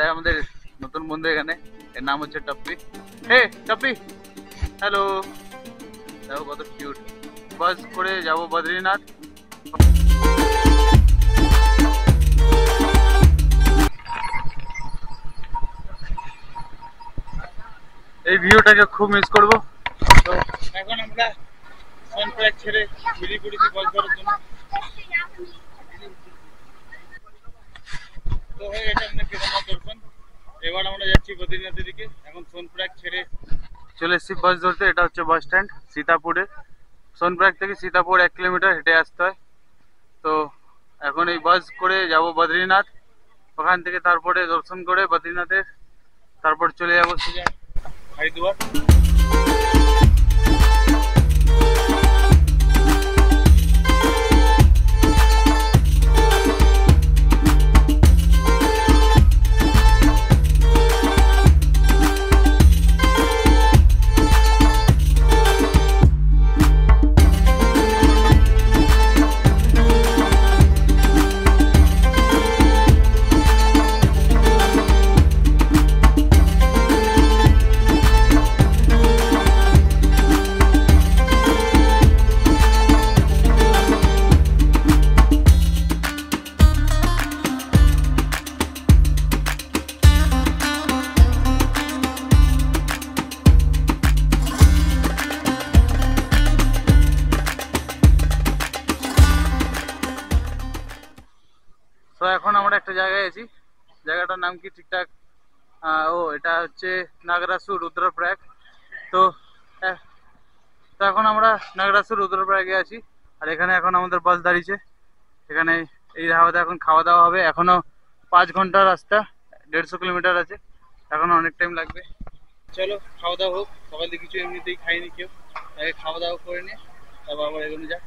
এটাই আমাদের নতুন বন্ধু এখানে, এর নাম হচ্ছে টপ্পি। হে টপ্পি, হ্যালো। দেখো কত কিউট। বাস করে যাব বদ্রীনাথ। এই ভিউটাকে খুব মিস করবো। তো এখন আমরা সনপ্রাগ ছেড়ে বেরিয়ে পড়েছি বাস ধরার জন্য। তো হয়ে গেছে আমাদের কেদারনাথ দর্শন। এবার আমরা যাচ্ছি বদ্রীনাথের দিকে। এখন সোনপ্রয়াগ ছেড়ে চলে এসেছি বাস ধরতে। এটা হচ্ছে বাস স্ট্যান্ড সীতাপুরে। সোনপ্রয়াগ থেকে সীতাপুর 1 কিলোমিটার হেঁটে আসতে হয়। তো এখন এই বাস করে যাব বদ্রীনাথ। ওখান থেকে তারপরে দর্শন করে বদ্রীনাথের তারপর চলে যাবো সোজা হরিদ্বার। তো এখন আমরা একটা জায়গায় আছি, জায়গাটার নাম কি ঠিকঠাক, এটা হচ্ছে নাগরাসুর রুদ্রপ্রয়াগ। তো তো এখন আমরা নাগরাসুর রুদ্রপ্রয়াগে আছি। আর এখানে এখন আমাদের বাস দাঁড়িয়েছে। এখানে এই হাওয়াতে এখন খাওয়া দাওয়া হবে। এখনো 5 ঘন্টার রাস্তা, 150 কিলোমিটার আছে, এখনো অনেক টাইম লাগবে। চলো খাওয়া দাওয়া হোক। সকালে কিছু এমনিতেই খাইনি কেউ, আগে খাওয়া দাওয়া করে নিয়ে তারপর আবার এগোনো যাক।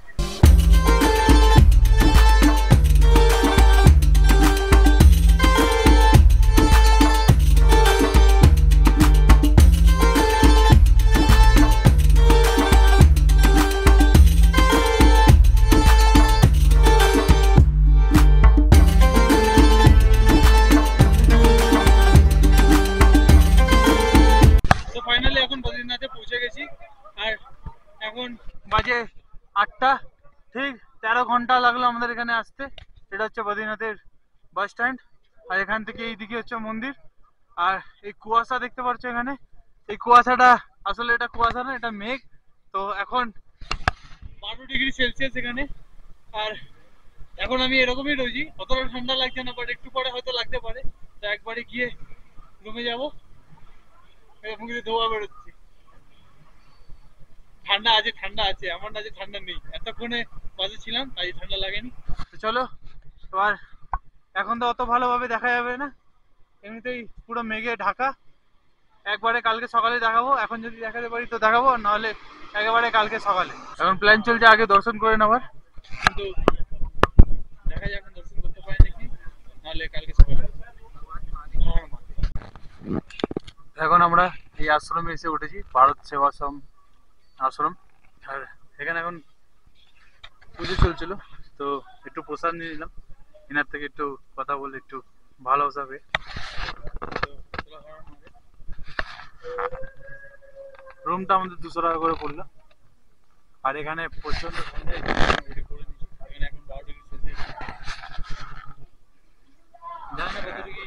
ফাইনালি এখন বদ্রীনাথে পৌঁছে গেছি। আর এখন বাজে 8টা। ঠিক 13 ঘন্টা লাগলো আমাদের এখানে আসতে। এটা হচ্ছে বদ্রীনাথের বাস স্ট্যান্ড। আর এখান থেকে এইদিকে হচ্ছে মন্দির। আর এই কুয়াশা দেখতে পাচ্ছ এখানে, এই কুয়াশাটা আসলে এটা কুয়াশা না, এটা মেঘ। তো এখন 12 ডিগ্রি সেলসিয়াস এখানে। আর এখন আমি এরকমই রয়েছি, অতটা ঠান্ডা লাগছে না, বাট একটু পরে হয়তো লাগতে পারে। তো একবারে গিয়ে রুমে যাবো। ধোয়া বেরোচ্ছে। ঠান্ডা আছে, ঠান্ডা আছে, এমন না যে ঠান্ডা নেই। এতক্ষণে বাসে ছিলাম তাই ঠান্ডা লাগেনি। তো চলো এবার, এখন তো অত ভালোভাবে দেখা যাবে না, এমনিতেই পুরো মেঘে ঢাকা। একবারে কালকে সকালে দেখাবো। এখন যদি দেখাতে পারি তো দেখাবো, নাহলে একেবারে কালকে সকালে। এখন প্ল্যান চলছে আগে দর্শন করে নেবার, কিন্তু দেখা যাক দর্শন করতে পারি নাকি, নাহলে কালকে সকালে। এখন আমরা এই আশ্রমে এসে উঠেছি, ভারত সেবাশ্রম আশ্রম। আর এখানে এখন পুজো চলছিল, তো একটু প্রসাদ নিয়ে নিলাম। এনার থেকে একটু কথা বলে একটু ভালোবাসা পেয়ে। রুমটা আমাদের 200 টাকা করে পড়লো। আর এখানে প্রচন্ড ঠান্ডা, এখন 12 ডিগ্রি সেলসিয়াস। জানি না কতটুকু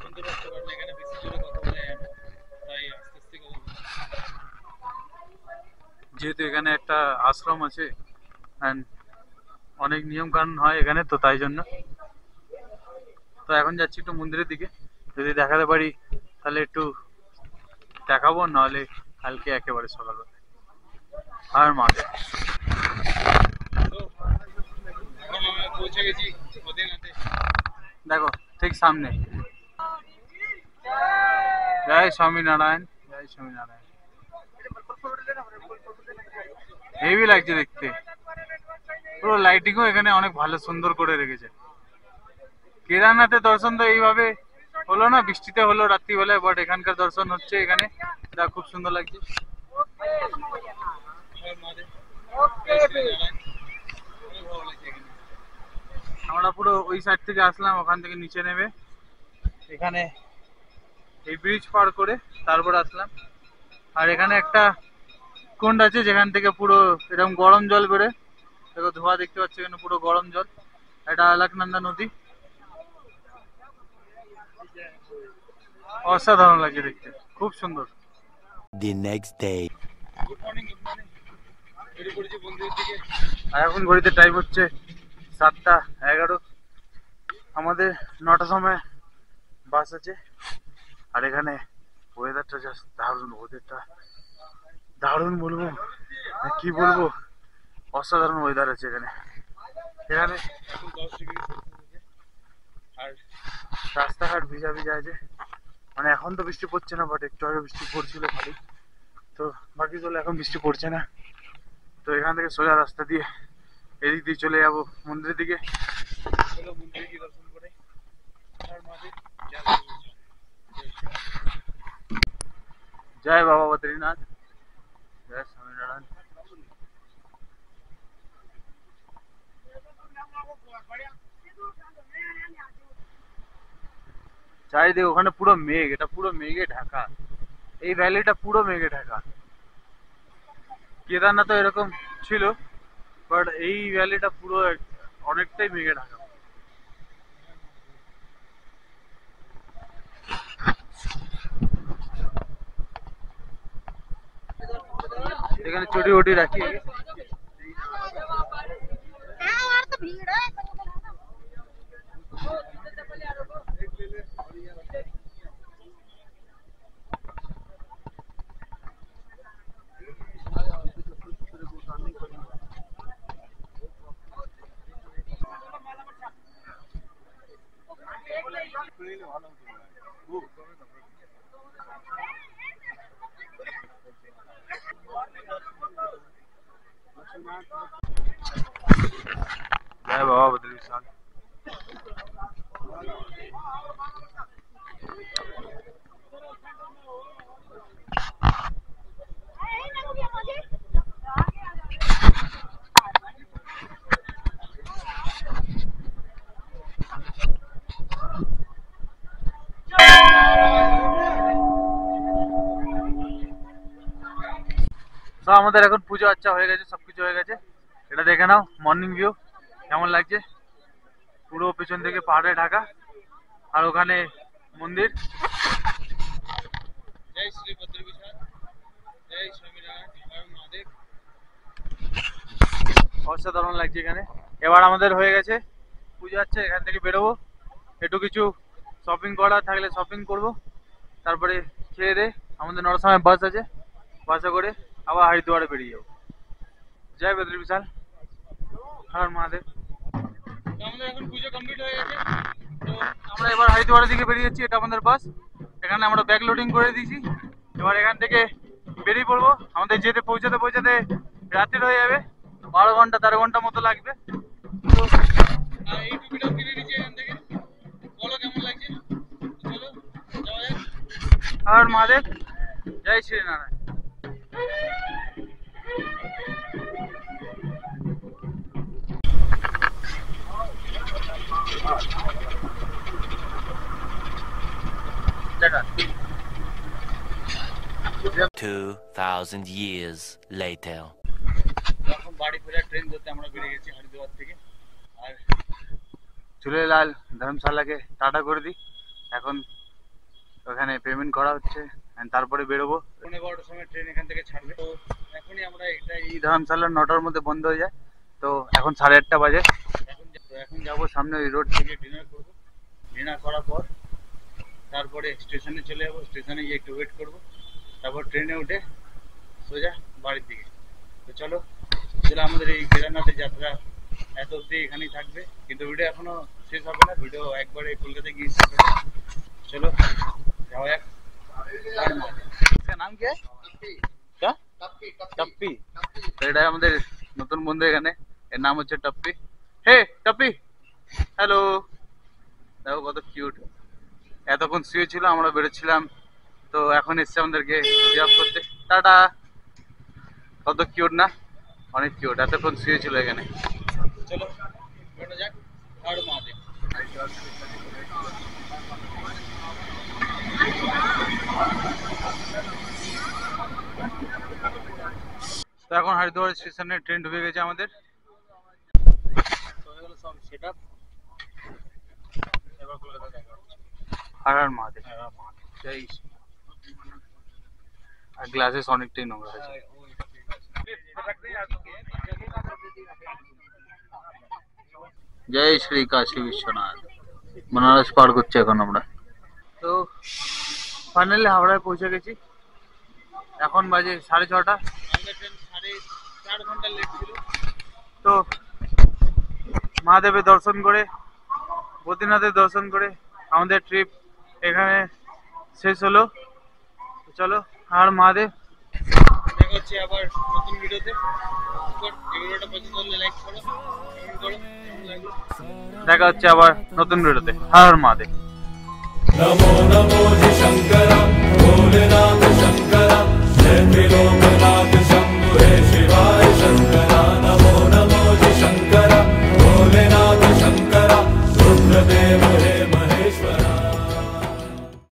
শুনতে পারতে পারলে, এখানে বেশি জোরে কথা বলা যায় না, তাই আস্তে আস্তে কথা বলছি। যেহেতু এখানে একটা আশ্রম আছে অ্যান্ড অনেক নিয়ম কানুন হয় এখানে, তো তাই জন্য। তো এখন যাচ্ছি একটু মন্দিরের দিকে, যদি দেখাতে পারি তাহলে একটু দেখাবো, নাহলে কালকে একেবারে সকালবেলা। আর মাঝে পৌঁছে গেছি বদ্রীনাথে, দেখো ঠিক সামনে। জয় স্বামীনারায়ণ, জয় স্বামীনারায়ণ। হেভি লাগছে দেখতে, পুরো লাইটিংও এখানে অনেক ভালো সুন্দর করে রেখেছে। কেদারনাথের দর্শন তো এইভাবে হলো না, বৃষ্টিতে হলো রাত্রিবেলায়, বাট এখানকার দর্শন হচ্ছে এখানে, এটা খুব সুন্দর লাগছে। আমরা পুরো ওই সাইড থেকে আসলাম, ওখান থেকে নিচে নেমে এখানে এই ব্রিজ পার করে তারপর আসলাম। আর এখানে একটা কুণ্ড আছে যেখান থেকে পুরো এরকম গরম জল বেরোয়। দেখো ধোঁয়া দেখতে পাচ্ছ, এখানে পুরো গরম জল। এটা আলাকনন্দা নদী। অসাধারণ লাগছে দেখতে, খুব সুন্দর। The next day. Good morning, good morning. বেরিয়ে পড়েছি বন্ধুদের দিকে। আর এখন ঘড়িতে টাইম হচ্ছে 7টা 11। আমাদের 9টার সময় বাস আছে। আর এখানে ওয়েদারটা জাস্ট দারুণ, ওয়েদারটা দারুণ বলবো না কি বলবো, অসাধারণ ওয়েদার আছে এখানে। এখানে এখন 10 ডিগ্রি আর রাস্তাঘাট ভিজা ভিজা আছে। মানে এখন তো বৃষ্টি পড়ছে না, বাট একটু আগে বৃষ্টি পড়ছিল ভারী। তো বাকি চলে, এখন বৃষ্টি পড়ছে না। তো এখান থেকে সোজা রাস্তা দিয়ে এদিক দিয়ে চলে যাবো মন্দিরের দিকে। চলো মন্দিরে গিয়ে দর্শন করে জয় বাবা বদ্রীনাথ, জয় স্বামীনারায়ণ। চারিদিকে ওখানে পুরো মেঘ, এটা পুরো মেঘে ঢাকা। এই ভ্যালিটা পুরো মেঘে ঢাকা। কেদারনাথও এরকম ছিল, বাট এই ভ্যালিটা পুরো অনেকটাই মেঘে ঢাকা। এখানে চটি ওটি রাখি। जय बाबा बद्री विशाल। তো আমাদের এখন পুজো আচ্ছা হয়ে গেছে, সবকিছু হয়ে গেছে। এটা দেখে নাও মর্নিং ভিউ কেমন লাগছে। পুরো পেছন থেকে পাহাড়ে ঢাকা, আর ওখানে মন্দির। জয় শ্রী বদ্রী বিশাল, জয় স্বামীনারায়ণ, হর মহাদেব। অসাধারণ লাগছে এখানে। এবার আমাদের হয়ে গেছে পুজো হচ্ছে, এখান থেকে বেরোবো। একটু কিছু শপিং করা থাকলে শপিং করব, তারপরে খেয়ে দে। আমাদের 9টার সময় বাস আছে, বাসে করে আবার হরিদ্বারে বেরিয়ে যাবো। জয় বদ্রী বিশাল, হর মহাদেব। আমাদের এখন পুজো কমপ্লিট হয়ে গেছে। তো আমরা এবার হরিদ্বারের দিকে বেরিয়ে যাচ্ছি। এটা আমাদের বাস, এখানে আমরা ব্যাগ লোডিং করে দিয়েছি। এবার এখান থেকে বেরিয়ে পড়বো। আমাদের যেতে পৌঁছাতে পৌঁছাতে রাত্রি হয়ে যাবে, 12 ঘন্টা 13 ঘন্টা মতো লাগবে। তো এই টুপিটাও কিনে নিচ্ছি এখান থেকে। বলো কেমন লাগছে, চলো যাওয়া যাক। হর মহাদেব, জয় শ্রীনারায়ণ। দেখা 2000 years later. এখন বাড়ি ফেরার ট্রেন ধরতে আমরা বেরিয়ে গেছি হরিদ্বার থেকে। আর চুলেলাল ধর্মশালাকে টাটা করে দিই। এখন ওখানে পেমেন্ট করা হচ্ছে, তারপরে বেরোবো। 12টার সময় ট্রেন এখান থেকে ছাড়বে। তো এখনই আমরা এই ধর্মশালা 9টার মধ্যে বন্ধ হয়ে যায়। তো এখন 8:30 বাজে। এখন যাবো সামনে ওই রোড থেকে ডিনার করবো। ডিনার করার পর তারপরে স্টেশনে চলে যাবো। স্টেশনে গিয়ে একটু ওয়েট করবো, তারপর ট্রেনে উঠে সোজা বাড়ির দিকে। তো চলো, আমাদের এই কেদারনাথের যাত্রা এত অবধি এখানেই থাকবে, কিন্তু ভিডিও এখনো শেষ হবে না। ভিডিও একবারে কলকাতায় গিয়ে শেষ হবে। চলো যাওয়া যাক। নাম কি? টপ্পি। তো এটা আমাদের নতুন বন্ধু এখানে, এর নাম হচ্ছে টপ্পি। হে টপ্পি, হ্যালো। দেখো কত কিউট। এতক্ষণ শুয়ে ছিল, আমরা বেরোচ্ছিলাম, তো এখন এসছে আমাদেরকে পিক করতে। টাটা। কত কিউট না, অনেক কিউট। এতক্ষণ শুয়ে ছিল এখানে। চলো বেরোনো যাক। হর মহাদেব। এখন হরিদ্বার স্টেশনে ট্রেন ঢুকে গেছে আমাদের। তো এগুলো সব সেটআপ। এবার কলকাতা দেখা হচ্ছে। হর হর মহাদেব। জয় শ্রী। আর গ্লাসেস অনেকটাই নোংরা আছে। জয় শ্রী কাশী বিশ্বনাথ। बनारस পার করছি এখন আমরা। তো ফাইনালি হাওড়ায় পৌঁছে গেছি। এখন বাজে 6:30। আমাদের ট্রেন 4.5 ঘন্টা লেট ছিল। তো মহাদেবের দর্শন করে, বদ্রীনাথের দর্শন করে আমাদের ট্রিপ এখানে শেষ হলো। তো চলো, আর মহাদেব দেখা হচ্ছে আবার নতুন ভিডিওতে। ভিডিওটা পছন্দ হলে লাইক করো, কমেন্ট করো, কেমন লাগলো। দেখা হচ্ছে আবার নতুন ভিডিওতে। হর হর মহাদেব। नमो नमो